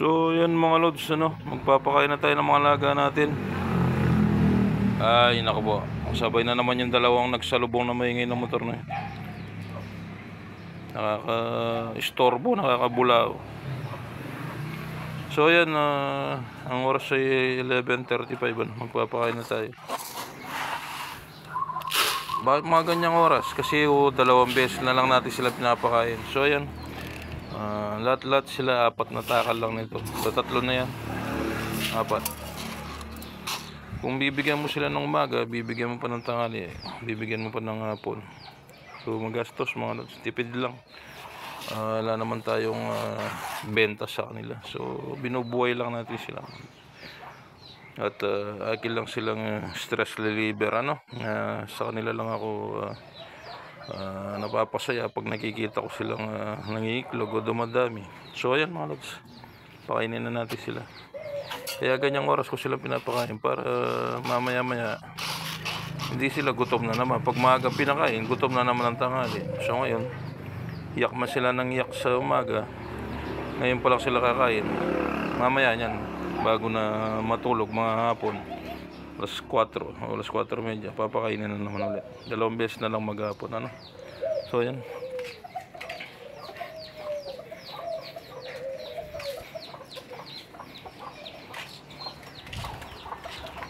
So yan mga lods, magpapakain na tayo ng mga alaga natin. Ay naku po, sabay na naman yung dalawang nagsalubong na maingay ng motor na yun. Nakaka-istorbo, nakakabulao. So yan, ang oras ay 11:35. Magpapakain na tayo. Bakit mga ganyang oras? Kasi dalawang beses na lang natin sila pinapakain. So yan, lahat-lahat sila, 4 na takal lang nito. So 3 na yan, 4. Kung bibigyan mo sila ng umaga, bibigyan mo pa ng tanghali, bibigyan mo pa ng hapon. So magastos mga lods, tipid lang. Wala naman tayong benta sa kanila. So binubuhay lang natin sila. At akin lang silang stress reliever, sa kanila lang ako napapasaya pag nakikita ko silang nangiiklog o dumadami. So ayan mga lods, pakainin na natin sila. Kaya ganyang oras ko silang pinapakain para mamaya-maya hindi sila gutom na naman. Pag maaga pinakain, gutom na naman ang tanghali. So ngayon, iyak man sila ng iyak sa umaga, ngayon pa lang sila kakain. Mamaya niyan, bago na matulog mga hapon, alas 4 o alas 4:30, papakainin na naman ulit. Dalawang beses na lang maghapon, So yan.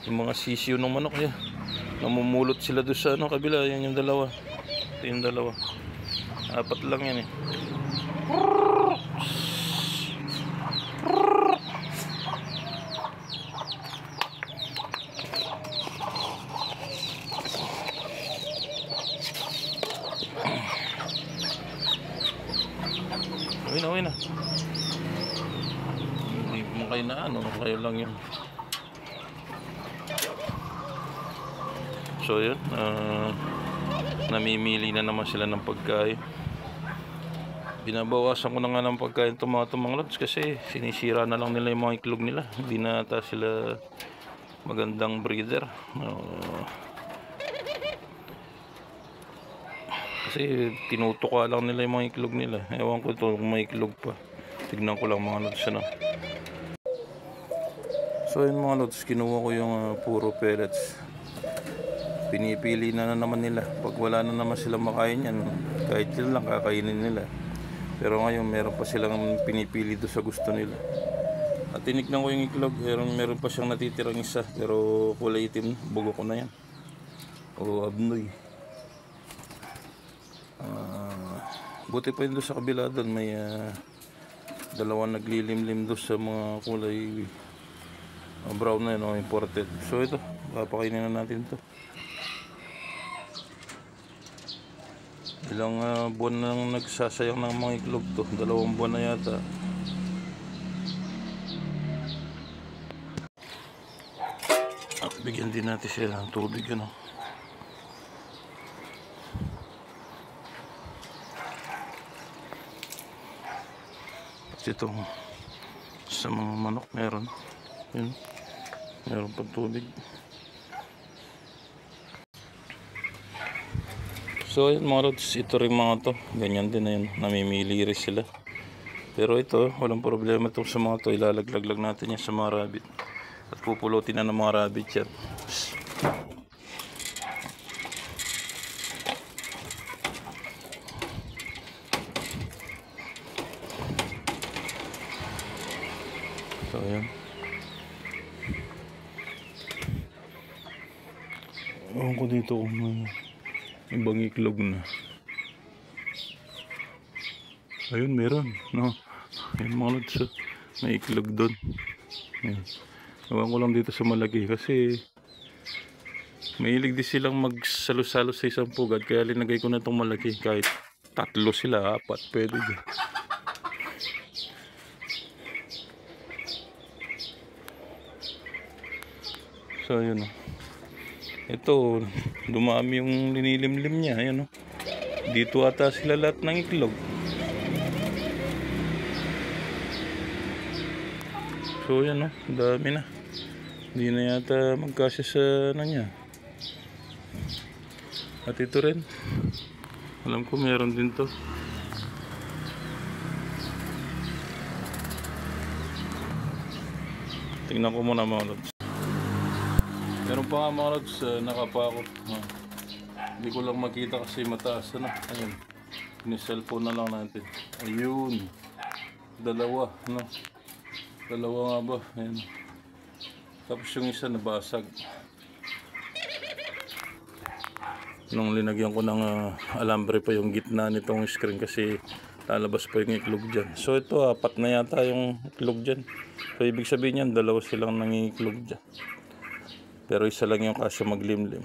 Yung mga sisiyo ng manok niya, namumulot sila doon sa kabila. Yan yung dalawa. Ito yung dalawa. 4 lang yan Uwi na. Hindi mo kayo kayo lang yun. So yun, namimili na naman sila ng pagkain. Binabawasan ko na nga ng pagkain itong mga lods kasi sinisira na lang nila yung mga iklog nila. Hindi na ata sila magandang breeder. Kasi tinutuka lang nila yung mga iklog nila. Ewan ko ito kung may iklog pa. Tignan ko lang mga lods. So yun mga lods, kinuha ko yung puro pellets. Pinipili na naman nila. Pag wala na naman silang makain yan, kahit yun lang kakainin nila. Pero ngayon meron pa silang pinipili doon sa gusto nila. At tinignan ko yung iklog, meron pa siyang natitirang isa, pero kulay itim, bugo ko na yan, o abnoy. Buti pa yun doon sa kabila doon, may dalawang naglilimlim doon sa mga kulay brown na yun, imported. So ito, papakainin na natin ito. Ilang buwan nang nagsasayang ng mga iklog to, 2 buwan na yata. At bigyan din natin sila ng tubig, At itong sa mga manok meron pa tubig. So yun mga lods, ito rin mga to, ganyan din na yun, namimili rin sila. Pero ito, walang problema itong sa mga to, ilalaglag natin yan sa mga rabbit. At pupulutin na ng mga rabbit yan. So yan. Ewan ko dito kung may ibang iklog na. Ayun, meron, Ayun mga lods, may iklog doon. Ewan ko lang dito sa malaki kasi mahilig din silang magsalo-salo sa isang pugad, kaya linagay ko na itong malaki. Kahit 3 sila, 4 pwede din. So yun, ito, dumami yung linilimlim niya. Ayan, dito ata sila lahat ng iklog. So yan, dami na. Hindi na yata magkasya sa niya. At ito rin, alam ko meron din to. Tingnan ko muna mga lods. Meron pa nga mga lods, nakapa ako. Hindi ko lang makita kasi mataas na. Ayun. Ni-cellphone na lang natin. Ayun. Dalawa, no? Dalawa nga ba? Ayun. Tapos yung isa nabasag. Nung linagyan ko ng alambre pa yung gitna nitong screen kasi lalabas pa yung iklog dyan. So ito, apat na yata yung iklog dyan. So ibig sabihin yan, dalawa silang nangiklog dyan. Pero isa lang yung kasya maglimlim.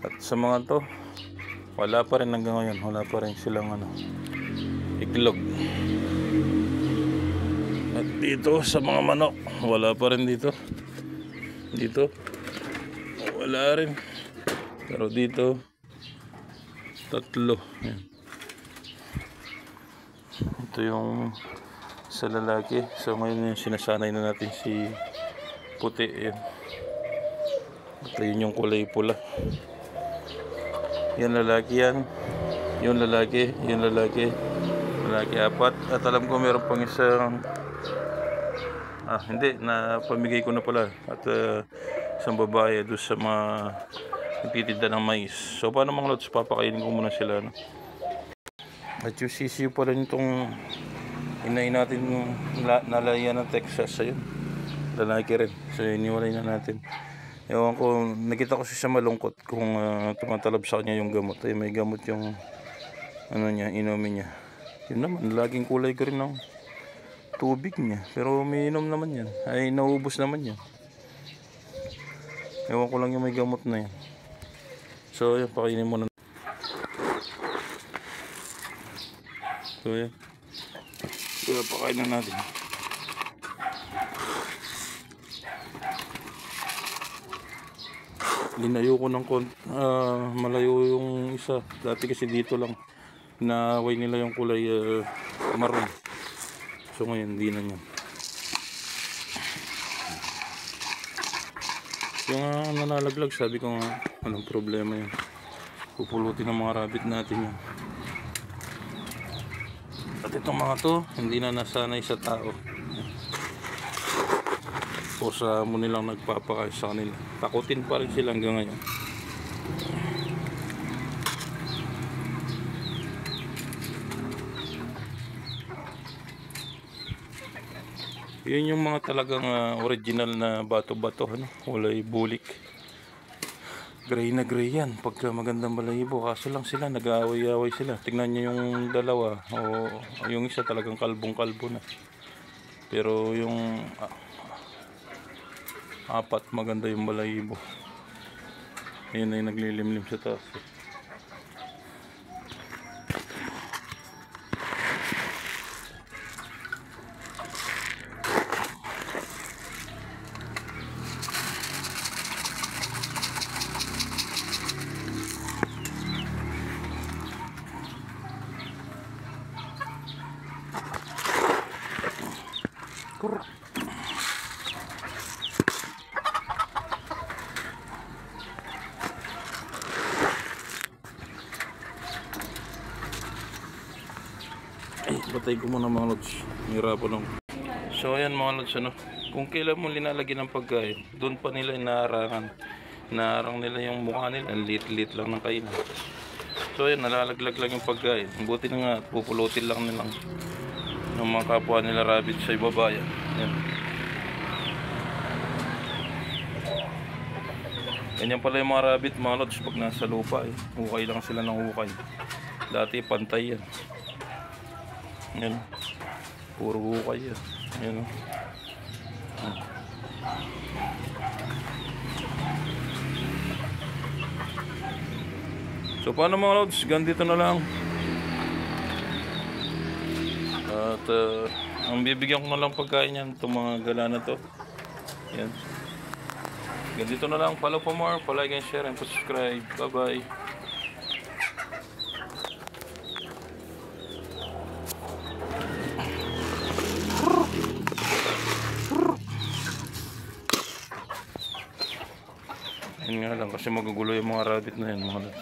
At sa mga to, wala pa rin hanggang ngayon. Wala pa rin silang iklog. At dito sa mga manok, wala pa rin dito. Dito, wala rin. Pero dito, tatlo. Yan. Ito yung sa lalaki. So ngayon yung sinasanay na natin si puti. Yan. At yun yung kulay pula. Yan lalaki yan. Yung lalaki, yung lalaki. Lalaki apat. At alam ko meron pang isang hindi, na pamigay ko na pala. At isang babae doon sa mga nagtitinda ng mais. So paano mga lods, papakainin ko muna sila, no? At yung sisiyo pa rin itong inain natin yung nalayan ng Texas. Ayun, lalaki rin. So iniwalay na natin. Ewan ko, nakita ko siya malungkot kung tumatalab sa kanya yung gamot. Ay, may gamot yung niya, inumin niya. Yun naman, laging kulay ko rin ng tubig niya. Pero umiinom naman yan. Ay, naubos naman yan. Ewan ko lang yung may gamot na yan. So, yan, pakainin mo na. So, yan. So, pakain na natin. Linayo ko ng malayo yung isa. Dati kasi dito lang naaway nila yung kulay maroon. So ngayon hindi na niya. Yung nalalaglag, sabi ko nga anong problema yun. Pupulutin ng mga rabbit natin yan. At itong mga to hindi na nasanay sa tao. O sa mo nilang nagpapakain sa kanila. Takutin pa rin sila hanggang ngayon. Yun yung mga talagang original na bato-bato, kulay bulik. Gray na gray yan pagka magandang balahibo. Kaso lang sila nag-aaway-aaway sila. Tingnan nyo yung dalawa, o yung isa talagang kalbong-kalbo na. Pero yung apat maganda yung balahibo. Ayun ay naglilimlim sa taas. Patay ko muna mga lods. Hirapan ako. So ayan mga lods, kung kailan mo linalagyan ng pagkain, doon pa nila inaarangan. Inaarang nila yung mukha nila. Ang lit-lit lang ng kainan. So ayan, nalalaglag lang yung pagkain. Buti na nga, pupulutin lang nilang ng mga kapwa nila rabbit sa ibaba yan. Ayan. Ganyan pala yung mga rabbit mga lods pag nasa lupa. Hukay lang sila ng hukay. Dati pantay yan. Yan. Puro hukay yan. Yan. So paano mga lods? Ganito na lang. At ang bibigyan ko na lang pagkain yan, itong mga gala na to. Yan. Ganito na lang. Follow for more. Like and share and subscribe. Bye bye. Yun nga lang kasi magugulo yung mga rabbit na yun mga lods.